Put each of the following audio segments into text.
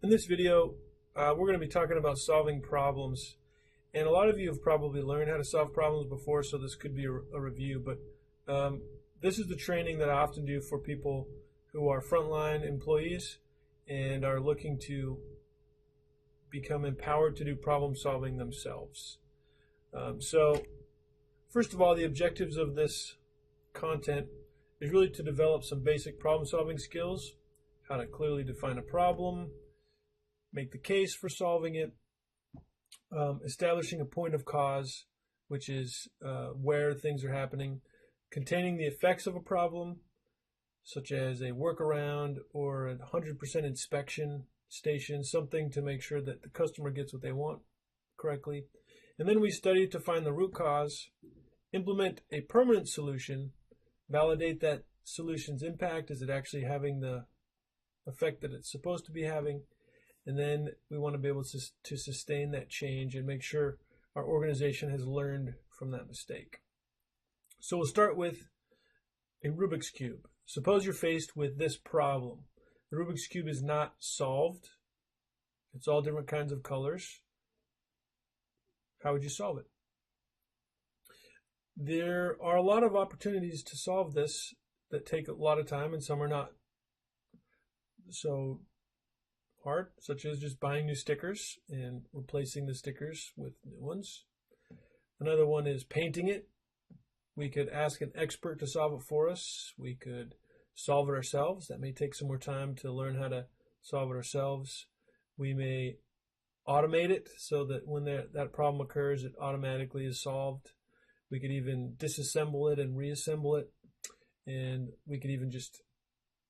In this video, we're going to be talking about solving problems. And a lot of you have probably learned how to solve problems before, so this could be a review. But this is the training that I often do for people who are frontline employees and are looking to become empowered to do problem solving themselves. So first of all, the objectives of this content is really to develop some basic problem solving skills, how to clearly define a problem, make the case for solving it, establishing a point of cause, which is where things are happening, containing the effects of a problem, such as a workaround or a 100% inspection station, something to make sure that the customer gets what they want correctly. And then we study to find the root cause, implement a permanent solution, validate that solution's impact. Is it actually having the effect that it's supposed to be having? And then we want to be able to sustain that change and make sure our organization has learned from that mistake. So we'll start with a Rubik's Cube. Suppose you're faced with this problem. The Rubik's Cube is not solved. It's all different kinds of colors. How would you solve it? There are a lot of opportunities to solve this that take a lot of time, and some are not so hard, such as just buying new stickers and replacing the stickers with new ones. Another one is painting it. We could ask an expert to solve it for us. We could solve it ourselves. That may take some more time to learn how to solve it ourselves. We may automate it so that when that problem occurs, it automatically is solved. We could even disassemble it and reassemble it. And we could even just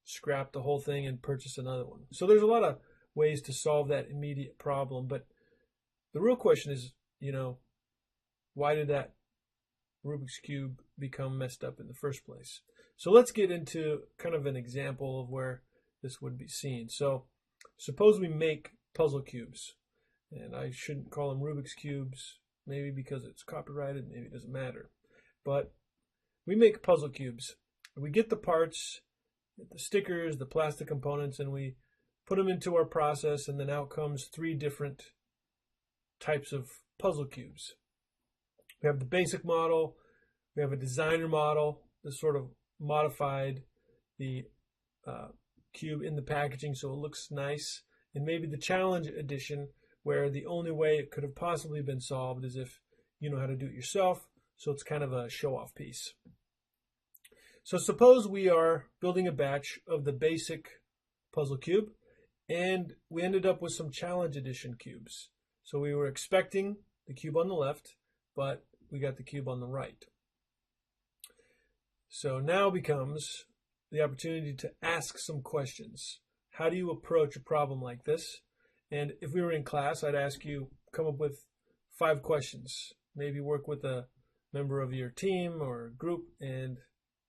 scrap the whole thing and purchase another one. So there's a lot of ways to solve that immediate problem. But the real question is, why did that Rubik's Cube become messed up in the first place? So let's get into kind of an example of where this would be seen. So suppose we make puzzle cubes. And I shouldn't call them Rubik's Cubes, maybe because it's copyrighted, maybe it doesn't matter. But we make puzzle cubes. We get the parts, the stickers, the plastic components, and we put them into our process, and then out comes 3 different types of puzzle cubes. We have the basic model, we have a designer model, this sort of modified the cube in the packaging so it looks nice, and maybe the challenge edition, where the only way it could have possibly been solved is if you know how to do it yourself, so it's kind of a show-off piece. So suppose we are building a batch of the basic puzzle cube, and we ended up with some challenge edition cubes. So we were expecting the cube on the left, but we got the cube on the right. So now becomes the opportunity to ask some questions. How do you approach a problem like this? And if we were in class, I'd ask you come up with 5 questions. Maybe work with a member of your team or group and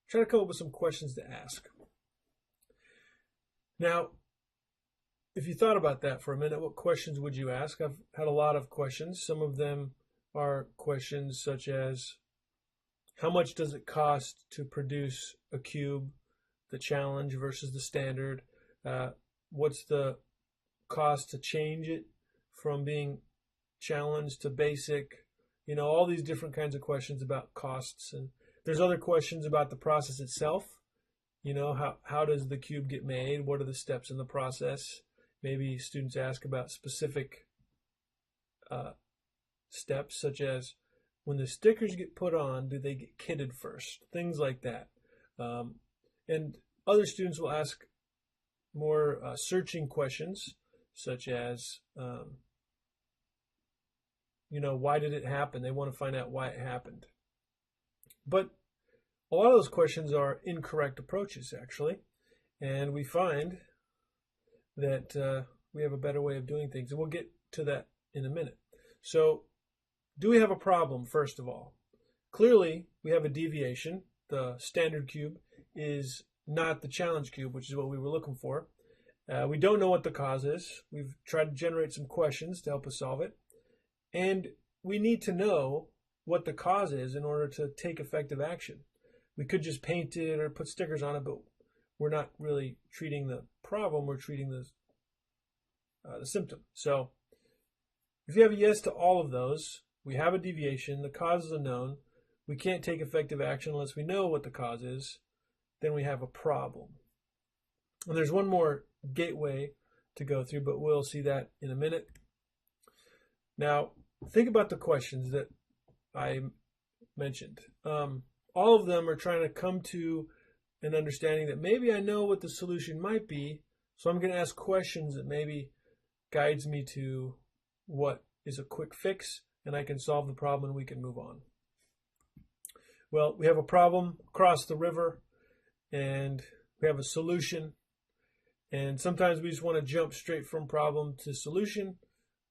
try to come up with some questions to ask. Now, if you thought about that for a minute, what questions would you ask? I've had a lot of questions. Some of them are questions such as, how much does it cost to produce a cube, the challenge versus the standard? What's the cost to change it from being challenged to basic? All these different kinds of questions about costs. And there's other questions about the process itself. How does the cube get made? What are the steps in the process? Maybe students ask about specific steps, such as when the stickers get put on, do they get kitted first? Things like that. And other students will ask more searching questions, such as, why did it happen? They want to find out why it happened. But a lot of those questions are incorrect approaches, actually. And we find that we have a better way of doing things. And we'll get to that in a minute. So do we have a problem, first of all? Clearly, we have a deviation. The standard cube is not the challenge cube, which is what we were looking for. We don't know what the cause is. We've tried to generate some questions to help us solve it. And we need to know what the cause is in order to take effective action. We could just paint it or put stickers on it, but we're not really treating the problem, we're treating the symptom. So if you have a yes to all of those, we have a deviation, the cause is unknown, we can't take effective action unless we know what the cause is, then we have a problem. And there's one more gateway to go through, but we'll see that in a minute. Now, think about the questions that I mentioned. All of them are trying to come to an understanding that maybe I know what the solution might be, so I'm going to ask questions that maybe guides me to what is a quick fix, and I can solve the problem and we can move on. Well, we have a problem across the river, and we have a solution, and sometimes we just want to jump straight from problem to solution.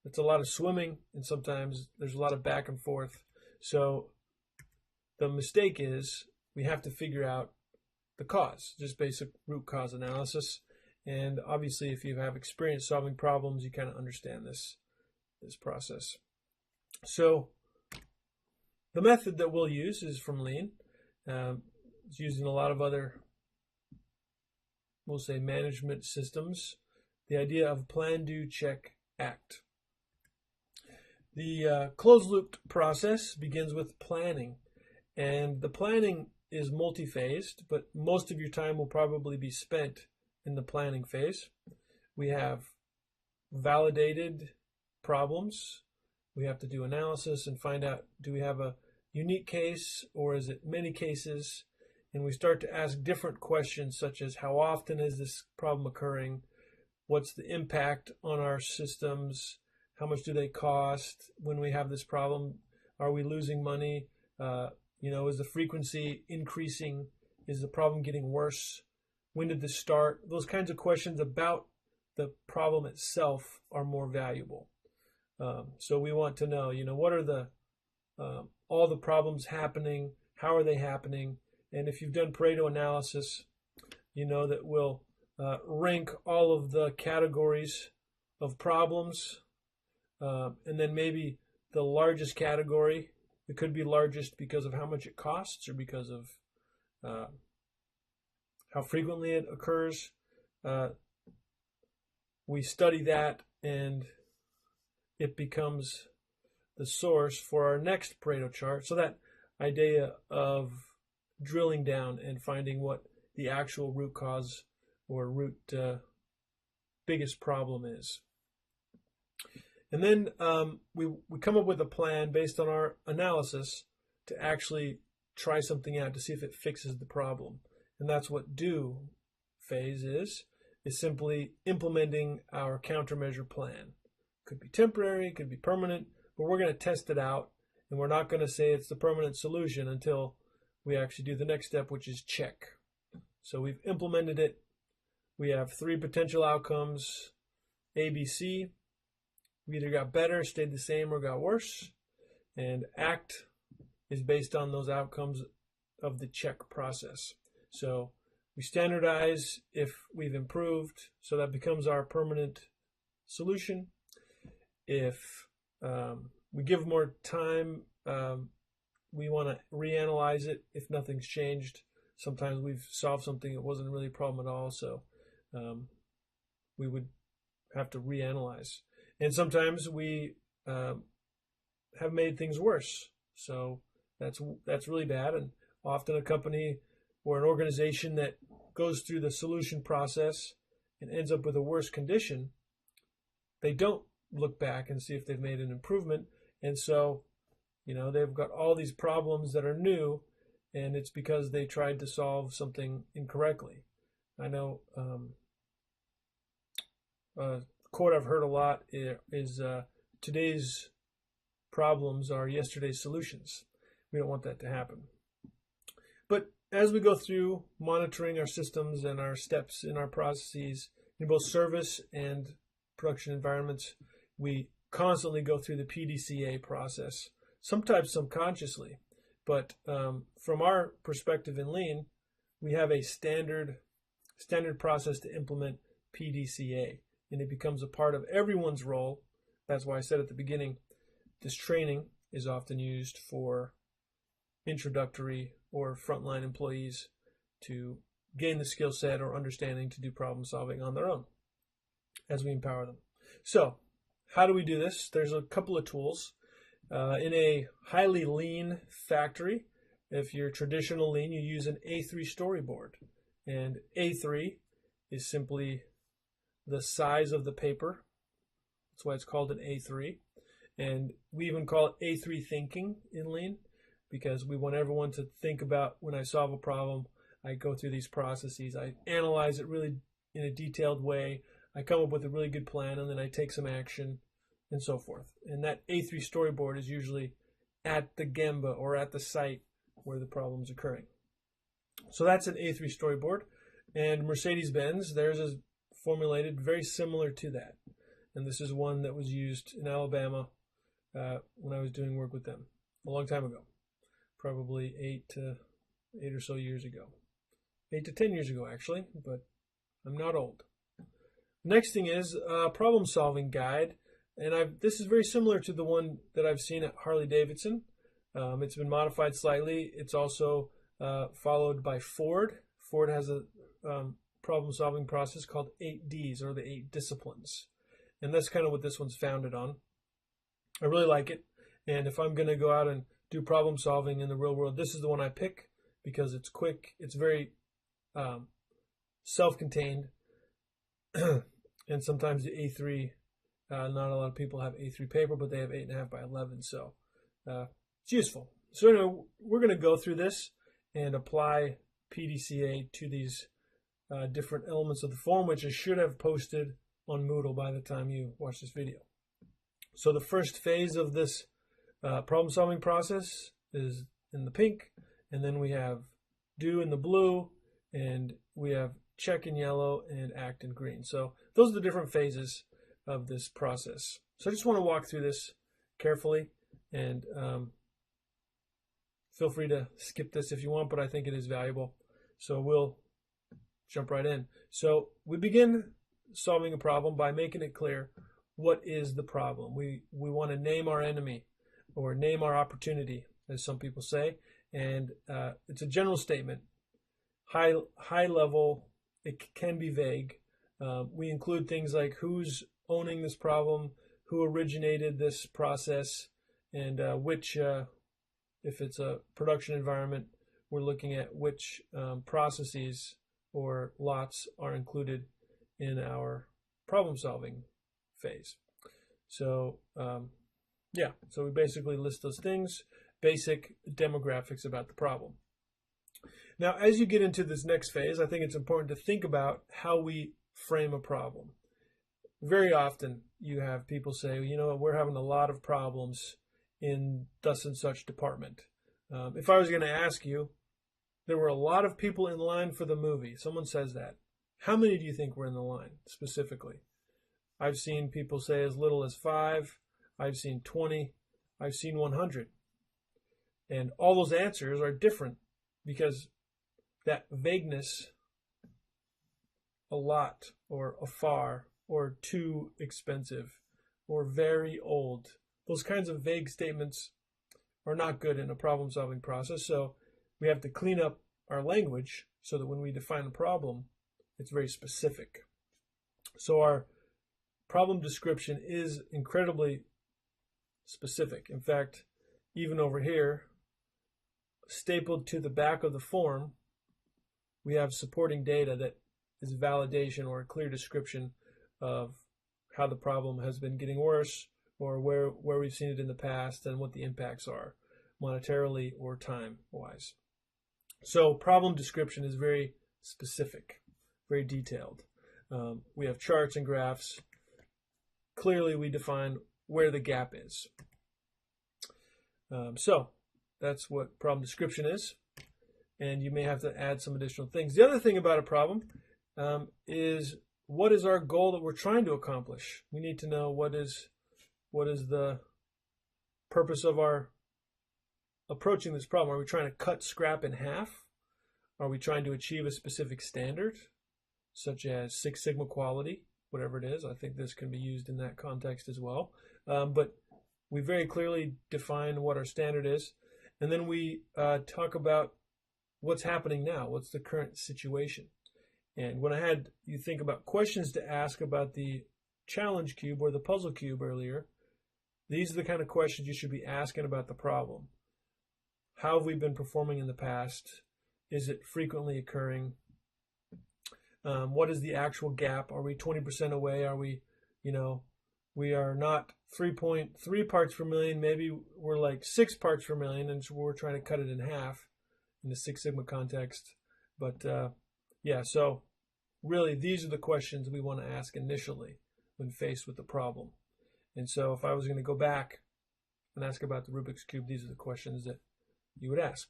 It's a lot of swimming, and sometimes there's a lot of back and forth. So the mistake is we have to figure out the cause, just basic root cause analysis. And obviously, if you have experience solving problems, you kind of understand this process. So the method that we'll use is from Lean. It's used in a lot of other, we'll say, management systems. The idea of plan, do, check, act. The closed-loop process begins with planning. And the planning is multi-phased, but most of your time will probably be spent in the planning phase. We have validated problems. We have to do analysis and find out, do we have a unique case or is it many cases? And we start to ask different questions such as how often is this problem occurring? What's the impact on our systems? How much do they cost when we have this problem? Are we losing money? Is the frequency increasing? Is the problem getting worse? When did this start? Those kinds of questions about the problem itself are more valuable. So we want to know, what are all the problems happening? How are they happening? And if you've done Pareto analysis, you know that we'll rank all of the categories of problems, and then maybe the largest category. It could be largest because of how much it costs or because of how frequently it occurs. We study that, and it becomes the source for our next Pareto chart. So that idea of drilling down and finding what the actual root cause or root biggest problem is. And then we come up with a plan based on our analysis to actually try something out to see if it fixes the problem. And that's what do phase is simply implementing our countermeasure plan. Could be temporary, could be permanent, but we're going to test it out, and we're not going to say it's the permanent solution until we actually do the next step, which is check. So we've implemented it. We have 3 potential outcomes, A, B, C. We either got better, stayed the same, or got worse. And act is based on those outcomes of the check process. So we standardize if we've improved, so that becomes our permanent solution. If we give more time, we want to reanalyze it if nothing's changed. Sometimes we've solved something that wasn't really a problem at all, so we would have to reanalyze. And sometimes we have made things worse, so that's really bad. And often a company or an organization that goes through the solution process and ends up with a worse condition, they don't look back and see if they've made an improvement. And so, they've got all these problems that are new, and it's because they tried to solve something incorrectly. I know a quote I've heard a lot is today's problems are yesterday's solutions. We don't want that to happen. But as we go through monitoring our systems and our steps in our processes in both service and production environments, we constantly go through the PDCA process, sometimes subconsciously. But from our perspective in Lean, we have a standard process to implement PDCA, and it becomes a part of everyone's role. That's why I said at the beginning, this training is often used for introductory or frontline employees to gain the skill set or understanding to do problem solving on their own as we empower them. So how do we do this? There's a couple of tools. In a highly lean factory, if you're traditional lean, you use an A3 storyboard. And A3 is simply the size of the paper. That's why it's called an A3. And we even call it A3 thinking in lean, because we want everyone to think about, when I solve a problem, I go through these processes. I analyze it really in a detailed way. I come up with a really good plan, and then I take some action, and so forth. And that A3 storyboard is usually at the Gemba or at the site where the problem is occurring. So that's an A3 storyboard. And Mercedes-Benz, theirs is formulated very similar to that. And this is one that was used in Alabama when I was doing work with them a long time ago, probably 8 or so years ago. 8 to 10 years ago, actually, but I'm not old. Next thing is a problem-solving guide. And this is very similar to the one that I've seen at Harley-Davidson. It's been modified slightly. It's also followed by Ford. Ford has a problem-solving process called 8Ds, or the 8 disciplines. And that's kind of what this one's founded on. I really like it. And if I'm going to go out and do problem-solving in the real world, this is the one I pick because it's quick. It's very self-contained. And sometimes the A3, not a lot of people have A3 paper, but they have 8.5 by 11. So it's useful. So anyway, we're going to go through this and apply PDCA to these different elements of the form, which I should have posted on Moodle by the time you watch this video. So the first phase of this problem-solving process is in the pink, and then we have do in the blue, and we have check in yellow and act in green. So those are the different phases of this process. So I just want to walk through this carefully, and feel free to skip this if you want, but I think it is valuable. So we'll jump right in. So we begin solving a problem by making it clear what is the problem. We want to name our enemy, or name our opportunity, as some people say, and it's a general statement. High level, it can be vague. We include things like who's owning this problem, who originated this process, and which, if it's a production environment, we're looking at which processes or lots are included in our problem-solving phase. So, so we basically list those things, basic demographics about the problem. Now, as you get into this next phase, I think it's important to think about how we frame a problem. Very often you have people say, you know, we're having a lot of problems in thus and such department. If I was going to ask you, there were a lot of people in line for the movie. Someone says that. How many do you think were in the line specifically? I've seen people say as little as 5. I've seen 20. I've seen 100. And all those answers are different because that vagueness, a lot, or afar, or too expensive, or very old, those kinds of vague statements are not good in a problem-solving process. So we have to clean up our language so that when we define a problem, it's very specific. So our problem description is incredibly specific. In fact, even over here, stapled to the back of the form, we have supporting data that is validation or a clear description of how the problem has been getting worse, or where we've seen it in the past and what the impacts are, monetarily or time-wise. So problem description is very specific, very detailed. We have charts and graphs. Clearly, we define where the gap is. So that's what problem description is. And you may have to add some additional things. The other thing about a problem is what is our goal that we're trying to accomplish? We need to know what is the purpose of our approaching this problem. Are we trying to cut scrap in half? Are we trying to achieve a specific standard, such as Six Sigma quality, whatever it is? I think this can be used in that context as well. But we very clearly define what our standard is. And then we talk about what's happening now, what's the current situation. And when I had you think about questions to ask about the challenge cube or the puzzle cube earlier, these are the kind of questions you should be asking about the problem. How have we been performing in the past? Is it frequently occurring? What is the actual gap? Are we 20% away? Are we, we are not 3.3 parts per million. Maybe we're like 6 parts per million, and so we're trying to cut it in half in the Six Sigma context. But yeah, so really these are the questions we want to ask initially when faced with the problem. And so if I was going to go back and ask about the Rubik's Cube, these are the questions that you would ask.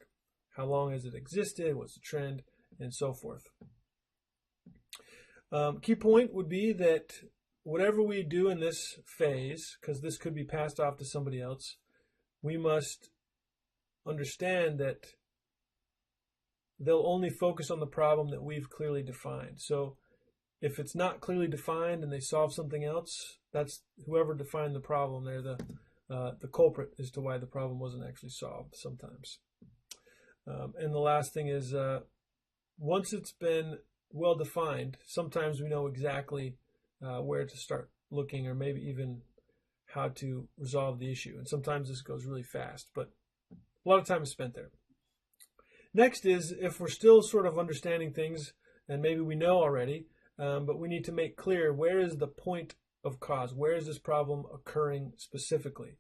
How long has it existed? What's the trend? And so forth. Key point would be that whatever we do in this phase, because this could be passed off to somebody else, we must understand that they'll only focus on the problem that we've clearly defined. So if it's not clearly defined and they solve something else, that's whoever defined the problem. They're the culprit as to why the problem wasn't actually solved sometimes. And the last thing is, once it's been well defined, sometimes we know exactly where to start looking, or maybe even how to resolve the issue. And sometimes this goes really fast, but a lot of time is spent there. Next is, if we're still sort of understanding things, and maybe we know already, but we need to make clear, where is the point of cause? Where is this problem occurring specifically?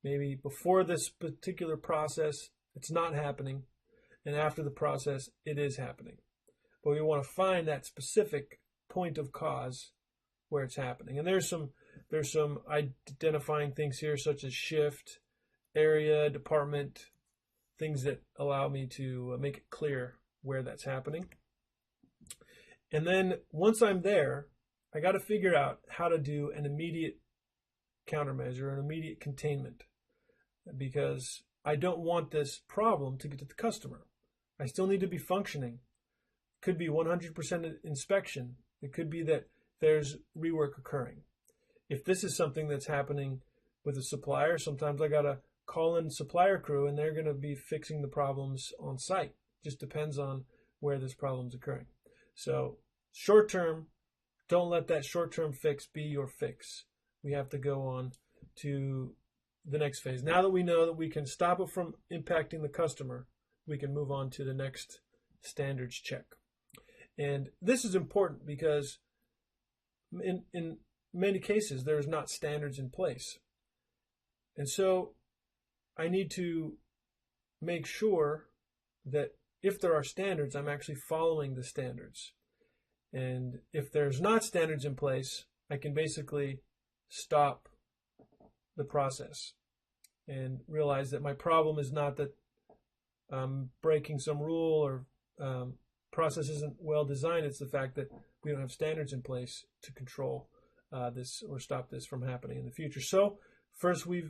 Maybe before this particular process, it's not happening, and after the process, it is happening. But we want to find that specific point of cause where it's happening. And there's some identifying things here, such as shift, area, department, things that allow me to make it clear where that's happening. And then once I'm there, I got to figure out how to do an immediate countermeasure, an immediate containment, because I don't want this problem to get to the customer. I still need to be functioning. Could be 100% inspection. It could be that there's rework occurring. If this is something that's happening with a supplier, sometimes I got to call in supplier crew, and they're going to be fixing the problems on site. Just depends on where this problem's occurring. So short term, don't let that short-term fix be your fix. We have to go on to the next phase. Now that we know that we can stop it from impacting the customer, we can move on to the next standards check. And this is important because in many cases, there's not standards in place. And so I need to make sure that if there are standards, I'm actually following the standards. And if there's not standards in place, I can basically stop the process and realize that my problem is not that I'm breaking some rule or process isn't well designed. It's the fact that we don't have standards in place to control this or stop this from happening in the future. So first we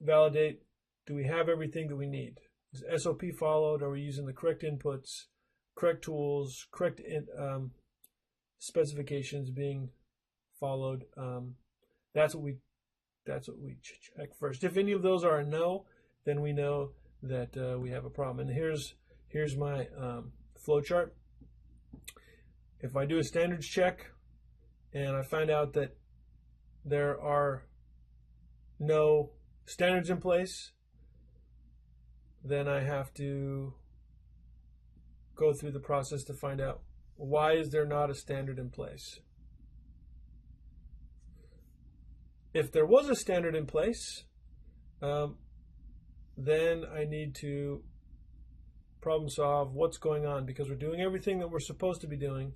validate, do we have everything that we need? Is SOP followed? Are we using the correct inputs, correct tools, correct specifications being followed? That's what we check first. If any of those are a no, then we know that we have a problem. And here's my flow chart. If I do a standards check and I find out that there are no standards in place, then I have to go through the process to find out, why is there not a standard in place? If there was a standard in place, then I need to problem solve what's going on, because we're doing everything that we're supposed to be doing,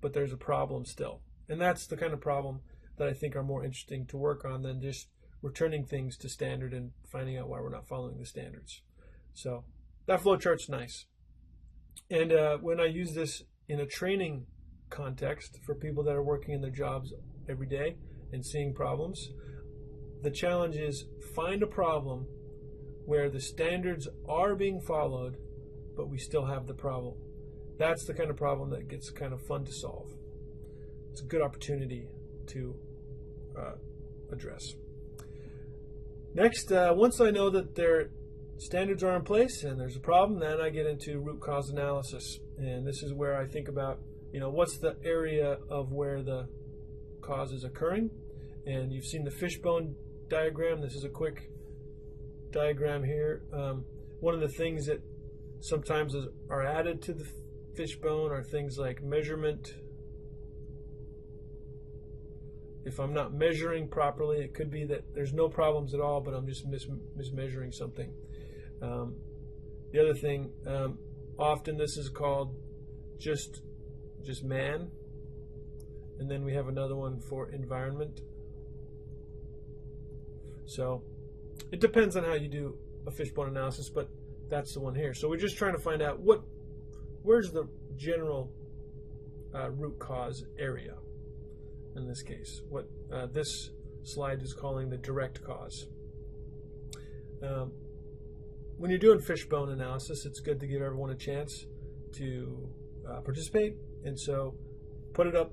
but there's a problem still. And that's the kind of problem that I think are more interesting to work on than just returning things to standard and finding out why we're not following the standards. So that flowchart's nice. And when I use this in a training context for people that are working in their jobs every day and seeing problems, the challenge is find a problem where the standards are being followed, but we still have the problem. That's the kind of problem that gets kind of fun to solve. It's a good opportunity to address. Next, once I know that their standards are in place and there's a problem, then I get into root cause analysis. And this is where I think about, what's the area of where the cause is occurring, And you've seen the fishbone diagram. This is a quick diagram here. One of the things that sometimes are added to the fishbone are things like measurement. If I'm not measuring properly, it could be that there's no problems at all, but I'm just mismeasuring something. The other thing, often this is called just man, and then we have another one for environment. So it depends on how you do a fishbone analysis, but that's the one here. So we're just trying to find out where's the general root cause area in this case, what this slide is calling the direct cause. When you're doing fishbone analysis, it's good to give everyone a chance to participate, and so put it up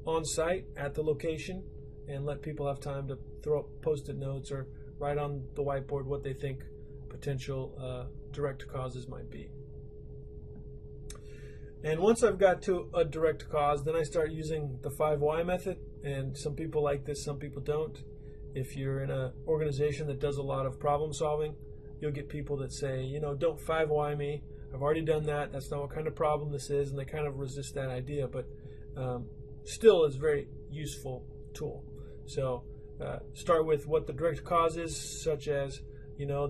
on site at the location and let people have time to throw up post-it notes or write on the whiteboard what they think potential direct causes might be. And once I've got to a direct cause, then I start using the 5 why method, and some people like this, some people don't. If you're in an organization that does a lot of problem solving, you'll get people that say, you know, don't 5 why me, I've already done that, that's not what kind of problem this is, and they kind of resist that idea, but still is a very useful tool. So start with what the direct cause is, such as, you know,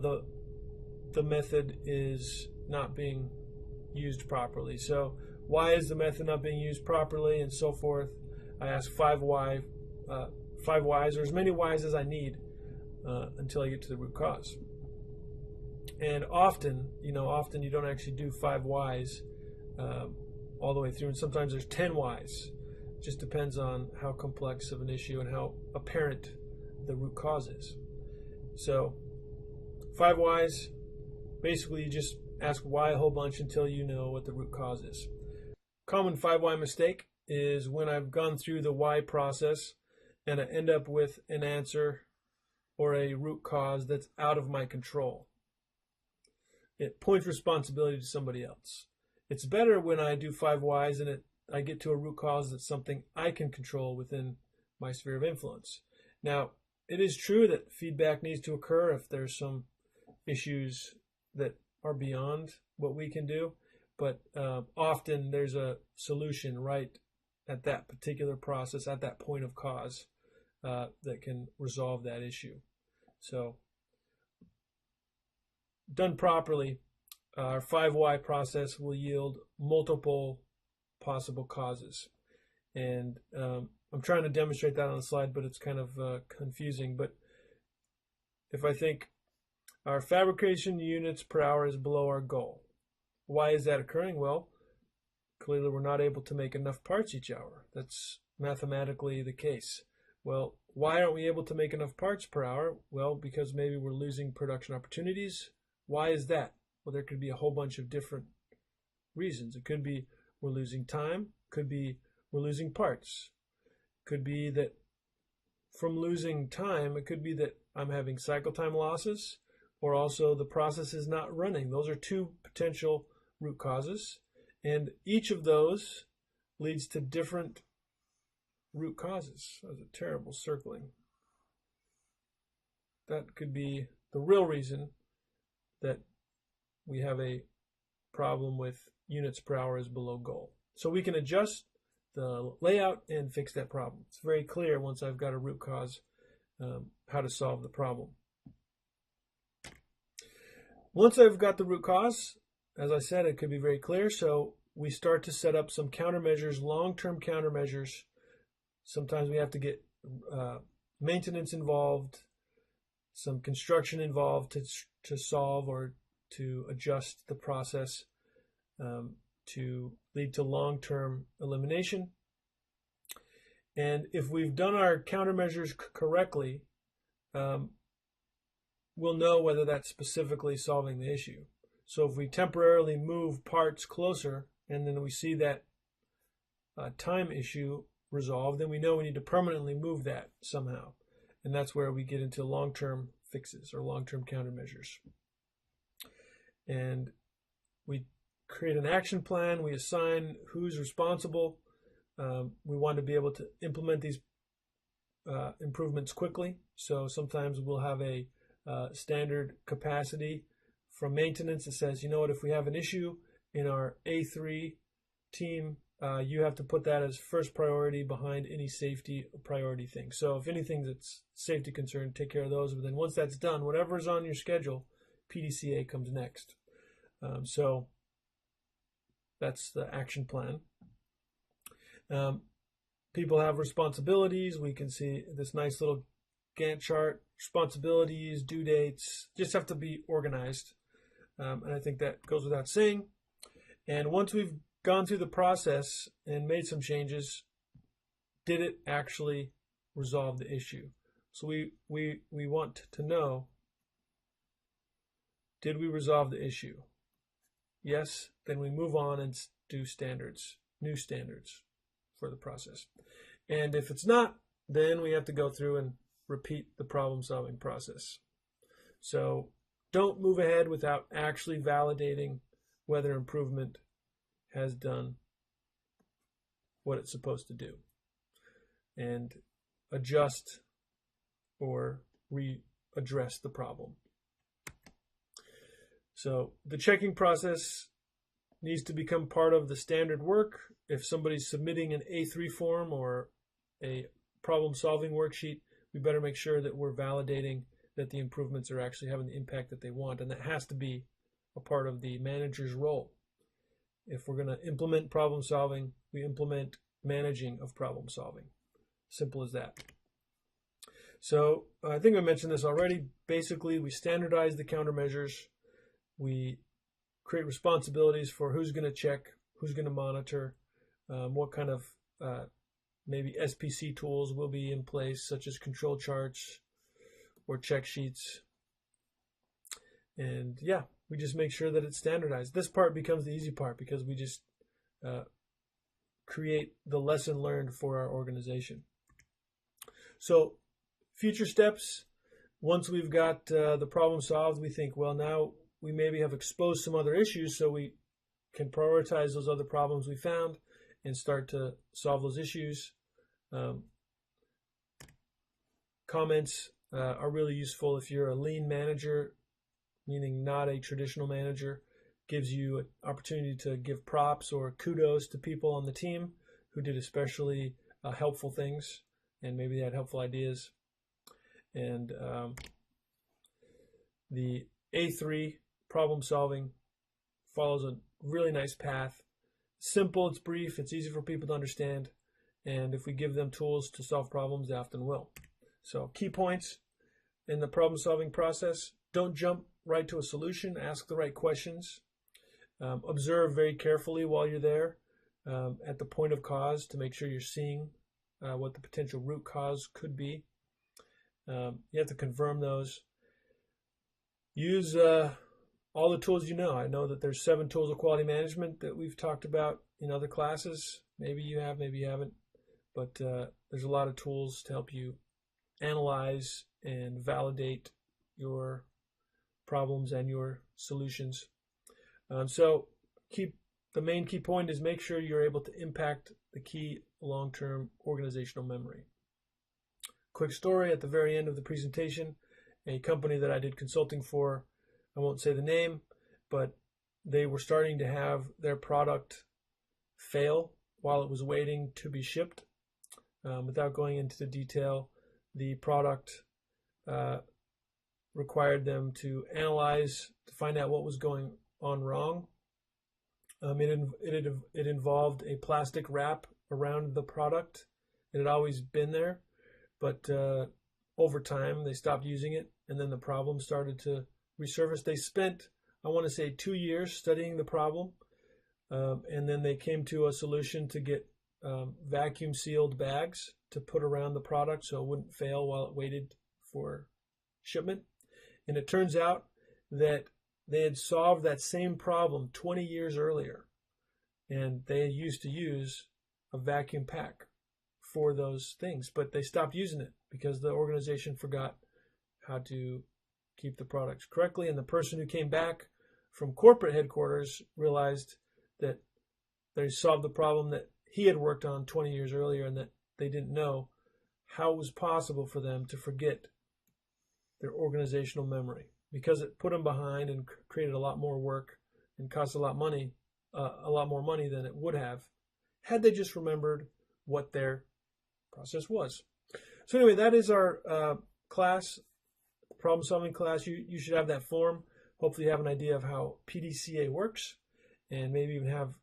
the method is not being used properly. So why is the method not being used properly, and so forth. I ask 5 whys, or as many whys as I need until I get to the root cause. And often you don't actually do 5 whys all the way through, and sometimes there's 10 whys. It just depends on how complex of an issue and how apparent the root cause is. So 5 whys, basically you just ask why a whole bunch until you know what the root cause is. Common 5 why mistake is when I've gone through the why process and I end up with an answer or a root cause that's out of my control. It points responsibility to somebody else. It's better when I do 5 whys and I get to a root cause that's something I can control within my sphere of influence. Now, it is true that feedback needs to occur if there's some issues that are beyond what we can do, but often there's a solution right at that particular process, at that point of cause, that can resolve that issue. So done properly, our 5 why process will yield multiple possible causes. And I'm trying to demonstrate that on the slide, but it's kind of confusing. But if I think our fabrication units per hour is below our goal, why is that occurring? Well, clearly we're not able to make enough parts each hour. That's mathematically the case. Well, why aren't we able to make enough parts per hour? Well, because maybe we're losing production opportunities. Why is that? Well, there could be a whole bunch of different reasons. It could be we're losing time. Could be we're losing parts. Could be that from losing time, it could be that I'm having cycle time losses, or also the process is not running. Those are 2 potential root causes, and each of those leads to different root causes. That was a terrible circling. That could be the real reason that we have a problem with units per hour is below goal. So we can adjust the layout and fix that problem. It's very clear once I've got a root cause how to solve the problem. Once I've got the root cause, as I said, it could be very clear. So we start to set up some countermeasures, long-term countermeasures. Sometimes we have to get maintenance involved, some construction involved to solve or to adjust the process to lead to long-term elimination. And if we've done our countermeasures correctly, we'll know whether that's specifically solving the issue. So if we temporarily move parts closer and then we see that time issue resolved, then we know we need to permanently move that somehow. And that's where we get into long-term fixes or long-term countermeasures. And we create an action plan. We assign who's responsible. We want to be able to implement these improvements quickly. So sometimes we'll have a standard capacity from maintenance that says, you know what, if we have an issue in our A3 team, you have to put that as first priority behind any safety priority thing. So if anything that's safety concern, take care of those. But then once that's done, whatever's on your schedule, PDCA comes next. So that's the action plan. People have responsibilities. We can see this nice little Gantt chart, responsibilities, due dates, just have to be organized. And I think that goes without saying. And once we've gone through the process and made some changes, did it actually resolve the issue? So we want to know, did we resolve the issue? Yes, then we move on and do standards, new standards for the process. And if it's not, then we have to go through and repeat the problem-solving process. So don't move ahead without actually validating whether improvement has done what it's supposed to do, and adjust or readdress the problem. So the checking process needs to become part of the standard work. If somebody's submitting an A3 form or a problem-solving worksheet, we better make sure that we're validating that the improvements are actually having the impact that they want, and that has to be a part of the manager's role. If we're going to implement problem-solving, we implement managing of problem-solving. Simple as that. So I think I mentioned this already. Basically, we standardize the countermeasures. We create responsibilities for who's going to check, who's going to monitor, what kind of maybe SPC tools will be in place, such as control charts or check sheets. And yeah, we just make sure that it's standardized. This part becomes the easy part because we just create the lesson learned for our organization. So future steps, once we've got the problem solved, we think, well, now we maybe have exposed some other issues, so we can prioritize those other problems we found and start to solve those issues. Comments are really useful if you're a lean manager, meaning not a traditional manager. Gives you an opportunity to give props or kudos to people on the team who did especially helpful things, and maybe they had helpful ideas. And the A3 problem solving follows a really nice path. Simple, it's brief, it's easy for people to understand, and if we give them tools to solve problems, they often will. So key points in the problem solving process: don't jump right to a solution, ask the right questions. Observe very carefully while you're there at the point of cause to make sure you're seeing what the potential root cause could be. You have to confirm those. Use all the tools you know. I know that there's 7 tools of quality management that we've talked about in other classes. Maybe you have, maybe you haven't. But there's a lot of tools to help you analyze and validate your problems and your solutions. So the main key point is make sure you're able to impact the key long-term organizational memory. Quick story at the very end of the presentation. A company that I did consulting for, I won't say the name, but they were starting to have their product fail while it was waiting to be shipped. Without going into the detail, the product required them to analyze to find out what was going on wrong. It involved a plastic wrap around the product. It had always been there, but over time they stopped using it, and then the problem started to resurface. They spent, I want to say, 2 years studying the problem, and then they came to a solution to get vacuum sealed bags to put around the product so it wouldn't fail while it waited for shipment. And it turns out that they had solved that same problem 20 years earlier, and they used to use a vacuum pack for those things, but they stopped using it because the organization forgot how to keep the products correctly. And the person who came back from corporate headquarters realized that they solved the problem that he had worked on 20 years earlier, and that they didn't know how it was possible for them to forget their organizational memory, because it put them behind and created a lot more work and cost a lot more money than it would have had they just remembered what their process was. So anyway, that is our class, problem-solving class. You should have that form. Hopefully you have an idea of how PDCA works, and maybe even have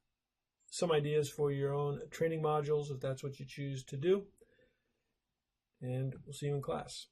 some ideas for your own training modules if that's what you choose to do. And we'll see you in class.